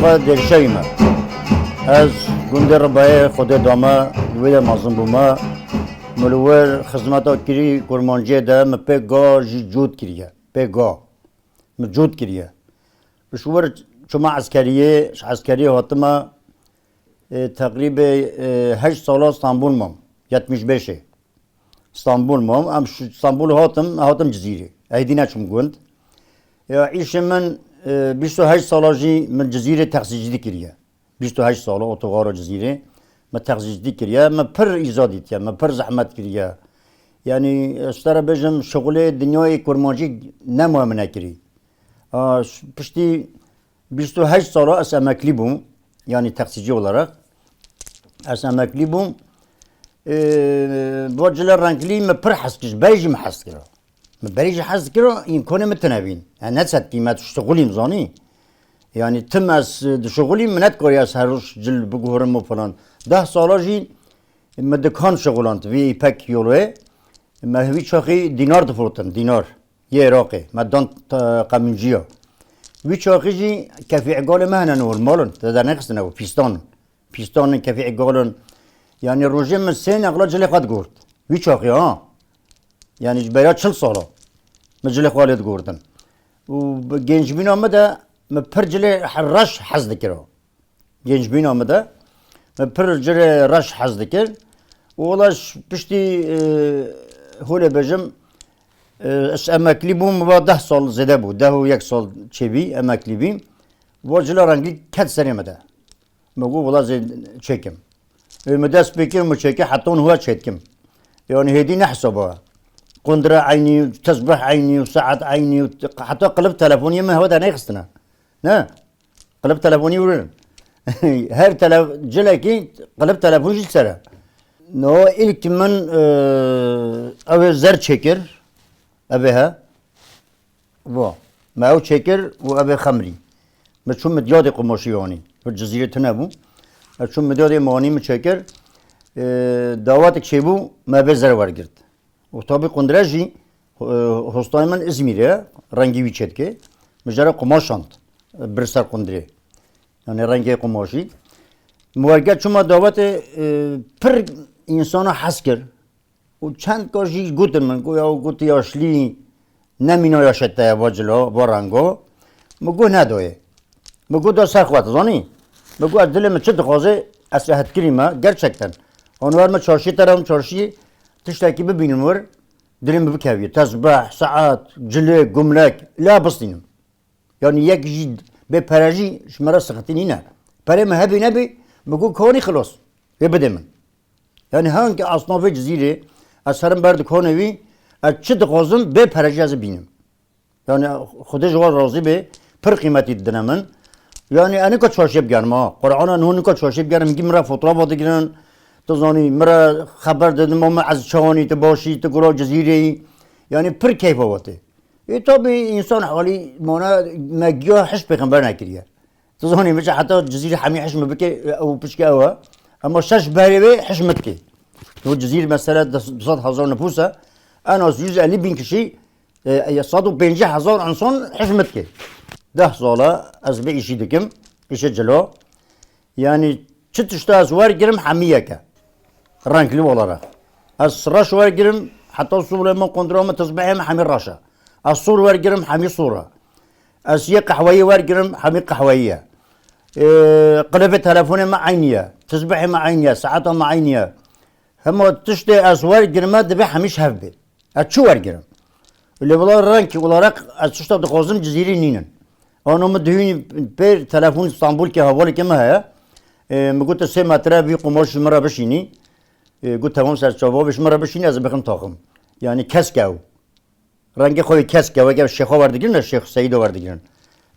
خود درشایمه از گنده ربای خود دامه دویده مازن بومه ملوور خدمتا کری کرمانجه ده مپگا جی جود کریه پگا مجود کریه بشور شما عسکریه هاتما تقریبا 8 سال استانبول مام 75 استانبول مام ام استانبول هاتم جزیره ایدینا چم گوند یا ایش من 28 سالاجی من جزیره تخصیصی کریه 28 سال اتوغار جزیره ما تخصیصی کریه ما پر ایزادیت یا ما پر زحمت کریه yani اشترا بجم شغل دنیای کرمانجی نموام نکری پشتی 28 ساله از emekli bum yani taksici olarak az emekli bum بوجل رانكلي ما برحسكش بريجي ما حسكره ما بريجي حسكره يمكن متنابين يعني نسات قيمة شغلي مزاني يعني تم از شغلي منات كورياس هروش جل بقهرم وفلان 10 ساله جي ما دكان شغلانت في باك يولوه ما هوی چاقی دینار دفروتن دینار یه عراقی مدان قمنجیا وی چاقی جی کفی عقال مهنه نورمالن در نقصد نو پیستان کفی عقالن یعنی روژه من سه نقلا جلی خود گرد وی چاقی ها یعنی برای 40 ساله من جلی خواهد گردن و گنج بین آمده من پر جلی رش حزد کرا گنج بین آمده من پر جلی رش حزد کرد و اولاش پشتی هوله بجم اس emekli bum ve 10 sal zede bu. 1 sal çevi emekli bim. Vacılar hangi ket seremede. Megu valla çekim. Medes bekir mu çeki hatta onu huwa çetkim. Yani hedi ne hesaba. Kundra ayni, tesbih ayni, saat ayni, hatta kılıp telefonu mi hava da ne kıstına. Ne? Kılıp telefonu vurun. Her celeki kılıp telefonu jilsere. No ilk من ave zer çeker ave ha bu ma o çeker ve ave khamri me çum medyade qumaşı yani bu cezire tane bu çum medyade mani mi çeker davat şey bu ma be zer var girt o tabi kondraji hostanın İzmir'e rangi viçetke mejara qumaşant bir sar kondre yani rangi qumaşı muarget çuma davat per insana hasker و چند کاشی گوتن من گویا گوتی yaşlı nemino yaşatta ya vacilo varango مگو نداره مگو da sarkvat zani مگو dilime çı dıkazı aslahat kirima gerçekten onu var mı çarşı tarafım çarşı tiştaki bir binim var dilim bir kaviye tasbih saat cile gümlek la basdinim yani yek be paraji şmara sıkıntı ne para mı hebi nebi مگو koni خلاص ve bedemin yani hangi asnafı cizire asarım berdi konevi açı dıkazım be parajazı binim yani xuda jwar razı be per kıymeti dinemin yani ani ka çarşıp gelme Kur'an'a nunu ka çarşıp gelme ki mera fotoğraf adı giren tazani mera haber dedim ama az çağani te başı te gura cizire yani per keyf avati tabi insan hali mana magiya hiç peygamber nekiriye tazani mesela hatta cizire hami hiç mebke o pişke ava ama şaş bari hişmet ki o cezire mesela 200,000 nüfusa en az 150,000 kişi 150,000 insan hizmet ki 10 sala az bir işi dikim işe celo yani çıt işte az var girim hamiyeke renkli olarak az raş var girim hatta Süleyman kontrolü tasbihim hami raşa az sur var girim hami sura az ye kahveyi var girim hami kahveye قلبت تلفوني مع عينيا تسبحي مع عينيا ساعتها مع عينيا هم تشتي اسوار جرمات دبي حميش هفبي اتشو ور جرم اللي والله رانك والله راك اتشتا دقوزم جزيري نينن انا مدهوني بير تلفون اسطنبول كي هوالي كما هي ما قلت سي ماترا بي قماش مره بشيني قلت تمام سر جوابش مره بشيني از بخم طاقم يعني كسكاو رانك خوي كسكاو اگر الشيخ وردگين الشيخ سيد وردگين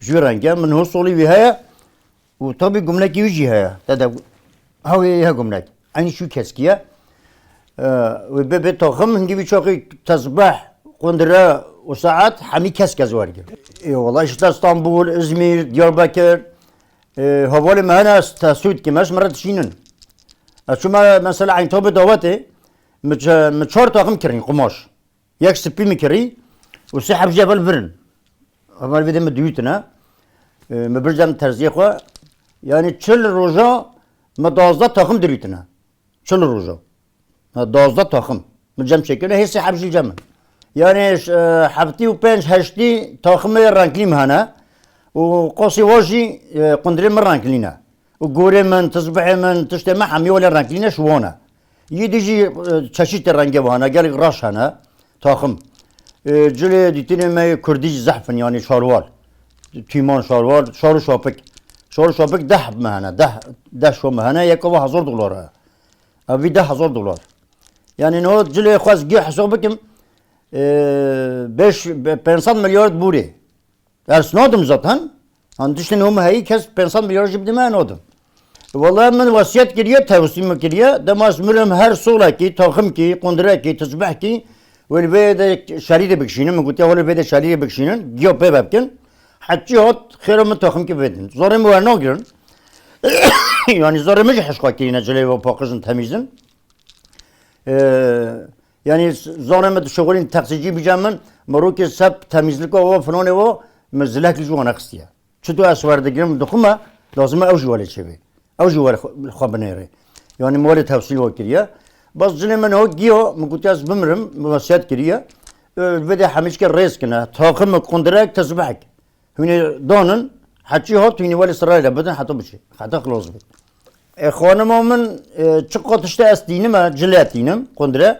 جو رانك من هو صولي بها وطبي جملة يجيها هذا هو هي جملة أنا شو كسكية وببتاخم هنجي بيشاقي تصبح قندرة وساعات حمي كسك زوارجر والله شفت اسطنبول إزمير دياربكر هوالي ما أنا تسويت كماش مرة تشينن شو ما مثلا عين توب دعوته متشار تاخم كرين قماش يك سبي مكري وسحب جبل برن هما بدهم ديوتنا مبرزم ترزيقه Yani çıl roja ma 12 takım diriytine. Çıl roja. Ma 12 takım. Ma cem çekiyor. Hepsi habjil cem. Yani hafti و 5 8 takımı ranklim hana. و قوسي واجي قندري من رانكلينا وقوري من تصبح من تجتمع حميولي رانكلينا شوانا يجي تشاشيت الرنجة وانا قال راش هنا تاخم جلي ديتيني ما كردي زحفن يعني شاروال تيمان شاروال شارو شابك ده مهنا ده شو مهنا يكوا $1000 أبي $1000 يعني نو جلي خاص جي حسابكم 5 milyar بوري Ersnodum zaten. Hani düşünün هي kes 5 milyar jibdi ben odum. Vallahi ben vasiyet giriyor, tevsim giriyor. Demas mülüm her sola ki, takım ki, kondra ki, tezbih ki. Ve de şeride bekşinin, mi gutiya ve de şeride bekşinin. Giyo pe bepkin. Hatta hot khirem takım ki bedin. Zorim var ne girin? Yani zorim hiç haşka ki yine celebi ve pakızın temizin. Yani zorim şoğulin taksici bicamen. Maruki sep temizlik o falan o. مزلك الجوانا خستيا شتو اسوار دقيم دخما لازم اوجي ولا شبي اوجي ولا خبنيري يعني مولد توصيل وكريا بس جني من هو جيو مقوتاز بمرم موسيات كريا بدا حمشك الرئيس كنا تاقم قندراك تسبحك هني دونن حتى هوت هني ولا اسرائيل بدن حتى بشي حتى خلاص بك اخوانا من تشقط اشتا دينم جلات دينم قندرا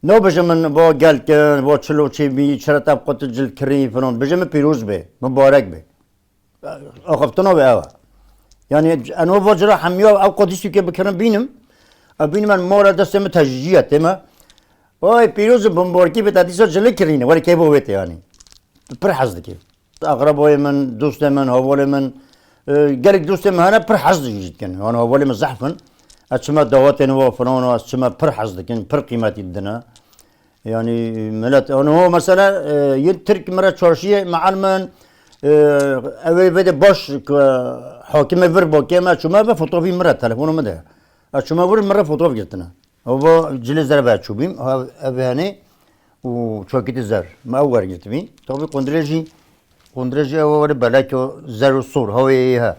نو بجمن با گل کن با چلو چی بی چرا تاب قط جل کری فلان بجمن پیروز به مبارک به آخفتنا به اوا yani انا بجرا حمیو او قدیسی که بکنم بینم من مورا دستم تجزیه تما وای پیروز بمبارکی به تدیسا جل کرینه ولی که بوده yani پر حزد کی اقربای من دوست من حوال من گلک دوست من هنه پر حزد جدید کن yani حوال من زحفن أتشما دواتين وفرون وأتشما پر حزد كن پر قيمة الدنا يعني ملت أنا هو مثلا يترك مرة شرشية معلما أول بدأ باش حاكم فربا كما شما بفوتوفي مرة تلفونه مده أتشما ور مرة فوتوف جتنا هو جلس زربات شو بيم أبهاني وشوكيت الزر ما أول جتمي طبعا قندرجي هو بلاكو زر الصور هو إيها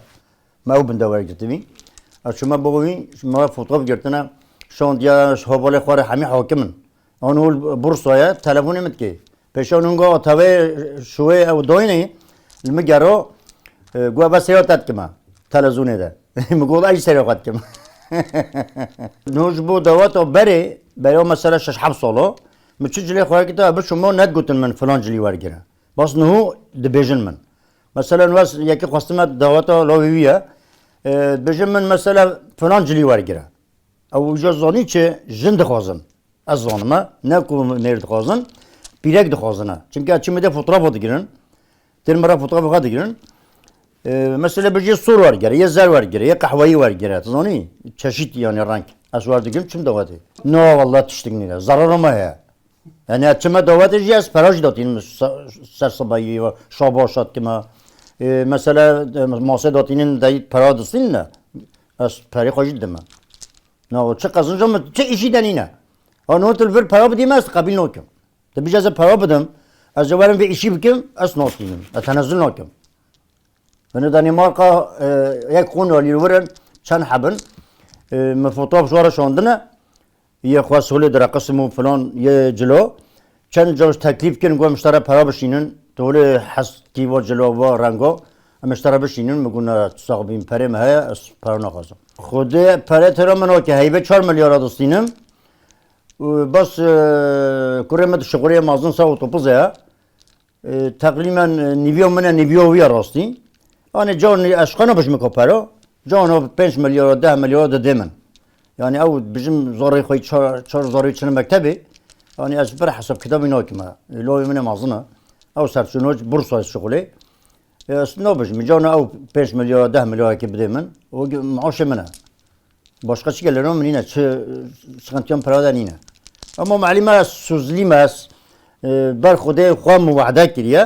ما هو بندور جتمي شما بقولي شما فوتوف جرتنا شون ديا شهوبالي خوار حمي حاكمن آن هول بورصايا تلفوني متكي بيشون هنگا تابع شوي أو دويني المجرو جوا بس سيارات كما تلازوني ده مقول أي سيارات كما نوجبو دوات أو بري مثلا شش حب صالو متشجلي خوار كده بس شما ند قلتن من فلان جلي وارجرا بس نهو دبيجن من مثلا واس يكي خواستمت دوات لويويا بجم من مثلا فلان جلی ورگره او جزانی چه جند خوازن از زانما نکوم نرد خوازن پیرک دخوازنه چونکه چی میده فوتوغراف دیگرن تر مرا فوتوغراف دیگرن مثلا بجی سور ورگره یه زر ورگره یه قهوه‌ای ورگره تزانی çeşit yani renk asvar دیگرن çim davati no vallahi tiştiğine zarar ama ya yani çime davati jiyas paraj datin ser sabahı ve şabaşat kima mesela masa datinin dayı para dısın ne? Az para koydu mu? Ne o çık kazanacağım mı? Çık işi denine. Onu otel ver para budimaz kabil nokum. Tabi cazı para budum. Az varım ve işi bikim as nokim. Atanazul nokum. Ben Danimarka yak konu alıyorlar çan habın. Fotoğraf sonra şonduna. Ye khwasule der qismu falan ye cilo. Çan joş teklif kin gomştara para bişinin. تقول حس كيفو جلوه رانجو مشترى بشينن مقولنا تصاحبين بريم هاي اسبرنا خاصة خده بري ترى منو كهيبة 4 مليار دستينم بس كريمة الشغلية مازن ساو توبزها تقريبا نيفيو ويا راستي أنا جون أشقنا بش مكوبرو جون 5 مليار 10 مليار دمن يعني أو بجم زاري خوي 4 زاري شنو مكتبي يعني أسبر حسب كتابي ناكما لو من مازنه او سرچونوج بورصا شغله اسنوبش میجانا او 5 milyar 10 milyar ki bidemin o maaşı mına başka şey gelir ama yine sıkıntıyım paradan yine ama malima suzlimaz bar خدای خو موعده کریه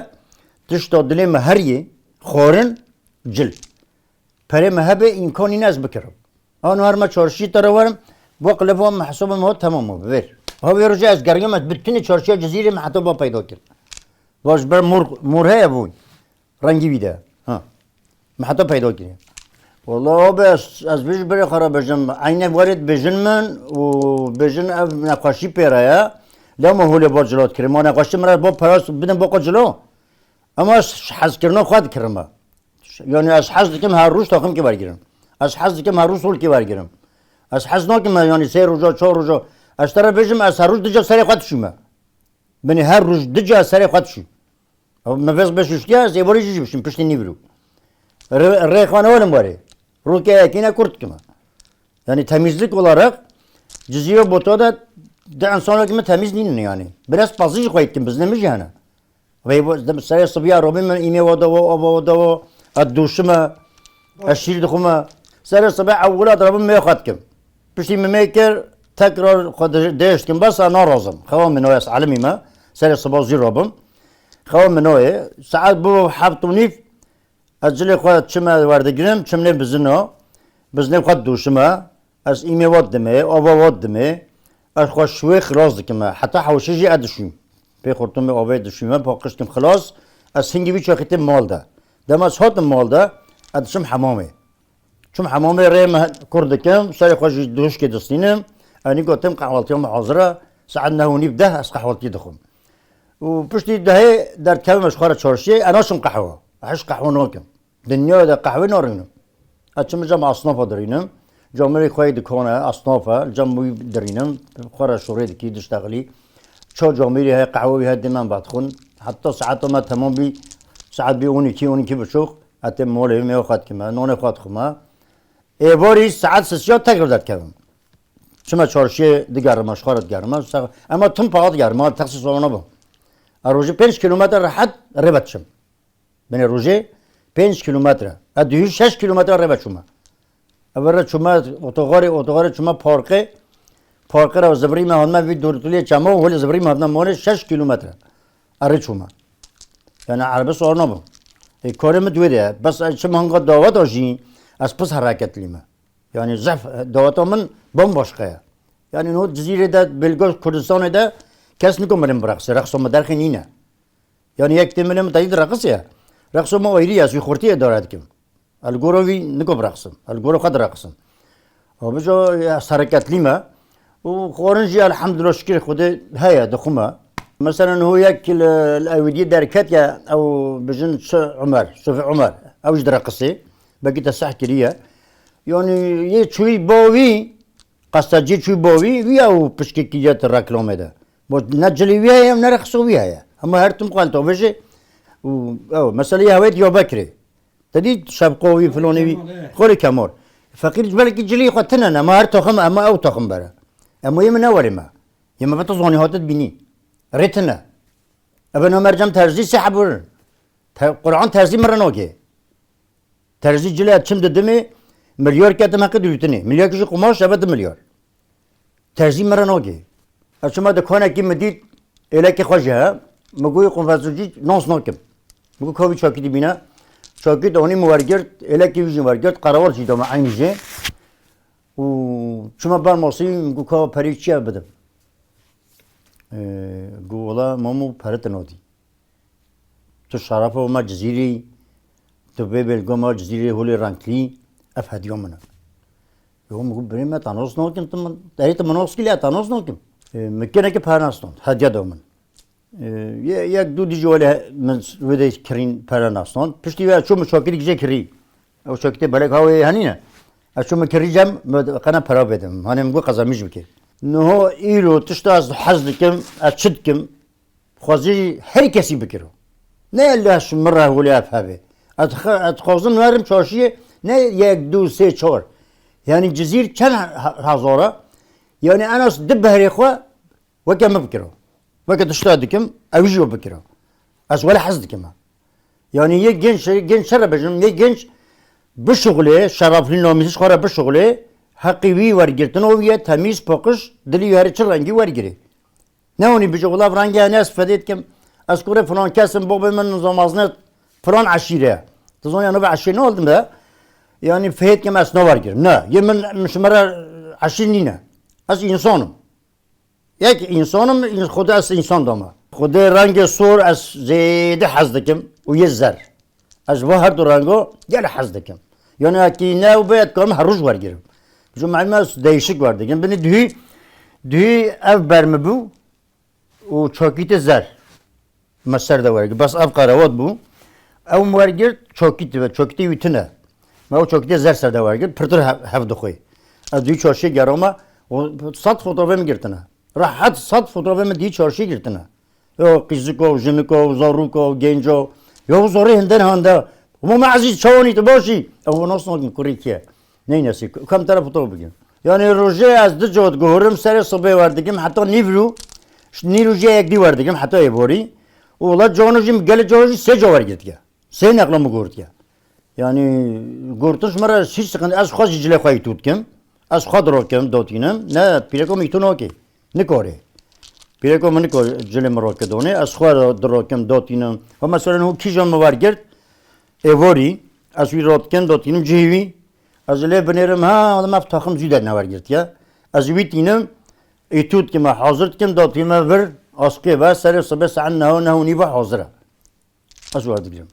تشت دلم هری خورن جل پره مهبه امکانی نز بکرم آن هر ما چارشی تروارم وقلبهم محسوبم هو تمام ببر هو يرجع از گرگمت بتونی چارشی جزیره محتوب پیدا کرد واش بر مور هي ابوي رنگی بیده ها محتوب پیدا کرد والله بس از بیش بری خراب بجم عین وارد بجن من و بجن نقاشی پیرایا لما هول با جلوت کرد ما نقاشی مرا با پراس بدم با جلو اما حز کردن خود کردم یعنی از حز دکم هر روز تاخم که برگیرم از حز دکم هر روز سول که برگیرم از حز نکم یعنی 3 روزا 4 روزا از طرف بجم از هر روز دجا سری خود شوم بنی هر روز دجا سری خود شو مفز بشوشتی از یه باری جیب شیم پشتی نیبرو ریخوانه ولم باره رو که یکینه کرد کما yani temizlik olarak cüziye botada de insanlar gibi temiz değil yani. Biraz fazla koyayım biz demiş yani. Ve bu sayı sıvıya robim ime vada o aduşma aşir dokuma sayı sıvı avvula darabım me yakatkim. Pişti meker tekrar değiştim bas ana razım. Xavam من oyas alemi ma sayı sıvı zir robim. Xavam من oy saat bu habtunif acele koyat çime vardı girim çimle bizino bizne koyat duşma از ایمی واد دمه آوا واد دمه از خوش شوی خلاص دکمه حتی حوشجی ادشیم به خورتم آوای دشیمه پاکشتم خلاص از هنگی بیچ وقتی مال ده دم از هات مال ده ادشم حمامه چون حمامه ریم کرد کم سر خوش دوش که دستینم انی گفتم قحوالتیم حاضره ساعت نهونی بده از قحوالتی دخم و پشتی دهه در کمش خارج چارشی اناشم قهوه هش قهوه ناکم دنیا ده قهوه نارینم اتشم جام اصناف دارینم جامعه خواهی دکانه اصنافه جامعه درینم خورا شوره دکی دشتغلی چه جامعه های قهوه های دمان بدخون حتی ساعت ما تمام بی ساعت بی اونی کی بشوخ حتی موله میو خواهد کمه نان خواهد خمه ایواری ساعت سیاد تکر داد کردم چما چارشی دیگرمش خارد گرمه اما تم پاهات گرمه تخصیص آنها با روزی 5 کیلومتر راحت ربط شم بین روزی 5 کیلومتر ادوی 6 کیلومتر ربط شم اول چما اتوغار چما پارکه را زبری مهندم وی دورتولی چما ولی زبری مهندم مونه 6 کیلومتر اره چما یعنی عربه سوار نبود کارم دویده بس چما هنگا دعوت آجی از پس حرکت لیمه یعنی زف دعوت من بام باشقه یعنی نو جزیره ده بلگوش کردستان ده کس نکن بریم برقصه رقصم درخی نینه یعنی یک تیمیم تایید رقصه رقصم ایری از خورتی دارد کم الگوروی نکو برقصم الگورو خود رقصم و بجا حرکت لیمه و خورنجی الحمدلله شکر خود هیا دخمه مثلا هو یک الاودی درکت یا او بجن صوفی عمر اوج درقصه بقیت صح کریه یعنی یه چوی باوی قصدی چوی باوی ویا او پشکی کیجات رکلامه ده بود نجلی ویا هم نرقصو ویا اما هر تم قال تو بجه او مثلا یه هویت یا بکره تدي شاب قوي فلوني خوري كامور فقير جبالك جلي قتنا ما هر تخم اما او تخم برا اما يمن اولي ما يما بتظوني هاتت بني ريتنا ابن مرجم ترزي سحبور قرآن ترزي مرنوكي ترزي جلي اتشم ددمي مليار كاتم حق دوتني مليار كشي قماش ابد مليار ترزي مرنوكي اشما دكانا كي مديد الكي خوجها مگوي قنفازوجي نوس نوكم مگو كوبي چاكي دي بينا شاكيت اوني مورگرد الكي ويجي مورگرد قرار جيدا ما عين جي و شما بار موسي مگو كا پريچيا بدم گو والله مامو پرتنودي تو شرافه ما جزيري تو بيبل ما جزيري هولي رانكلي افهد يومنا يوم مگو بريم ما تانوس نوكم تم داريت منوس كلي تانوس نوكم مكنه كي پرناستون هديا دومن یک دو دیجوله من ویدیش کرین پرناستان پشتی و چون مشاکلی گذی کری او شاکته بالک هایی هنینه اشون مکری جم قنا پرا بدم هنیم گو قزامیج بکر نه ایرو تشتا از حزد کم اشد کم خوازی هر کسی بکرو نه الله شمره ولی افهمه اتخوازم نارم چاشیه نه یک دو سه چهار یعنی جزیر چند هزاره یعنی انا دبهری خو وکم بکرو وقت اشتادكم اوجي بكره از ولا حزدكم يعني يك جنش شرب بجم يك جنش بشغله شرف لنا مش خرا بشغله حقي وي ورگرتن او يا تمیز پاقش دلی هر چه رنگی ورگری نهوني بجغلا فرنگي ناس فديت كم اذكر فلان كاسم بابا من نظامازنه فلان عشيره تظن انا بعشيره oldum da yani فهيت كم اسنا ورگر نه يمن مش مره عشرينه از انسانم یک انسانم خدا از انسان دامه خدا رنگ سور از زیده حز دکم و یه زر از و هر دو رنگو گل حز دکم Yani ki ne o bayat kam her roz var girim. Bizim malumaz değişik vardı. Yani beni düğü ev bermi bu. O çokite zer. Masar da var. Bas ev karavat bu. Ev muargir çokite ve çokite ütüne. Ma o çokite zer serde var. Pırtır hevde koy. Az düğü çarşıya gel ama o sat fotoğrafı mı girtine? Rahat sat fotoğrafı mı düğü çarşıya girtine? Yo kızıko, jimiko, zaruko, genco. Yo zoru hinden handa. Ama aziz çavani to başı. O nasıl olgun kurikiye. Ne nesi? Kam taraf fotoğrafı bugün. Yani roje az da jod gorum sere sobe vardı kim hatta nivru. Niruja ekdi vardı kim hatta ebori. Ola canojim gele canoji se cavar gitti ya. Se naklamı gördü ya. Yani gurtuş mara hiç sıkıntı az xaz jile xay tutkim. Az xad rokem dotinem. Ne pirekom ituno ki. Ne kore. Pirekom ne kore jile mroke done. Az xad rokem dotinem. Ve mesela o kijan mı var gert. Evori. Az vi rotken dotinem civi. Az le benerim ha adam aftaxım züde ne var gert ya. Az vitinem etut kima hazır kim dotime ver. Askı ve sere sabah anne ne niva hazıra. Az vardı bizim.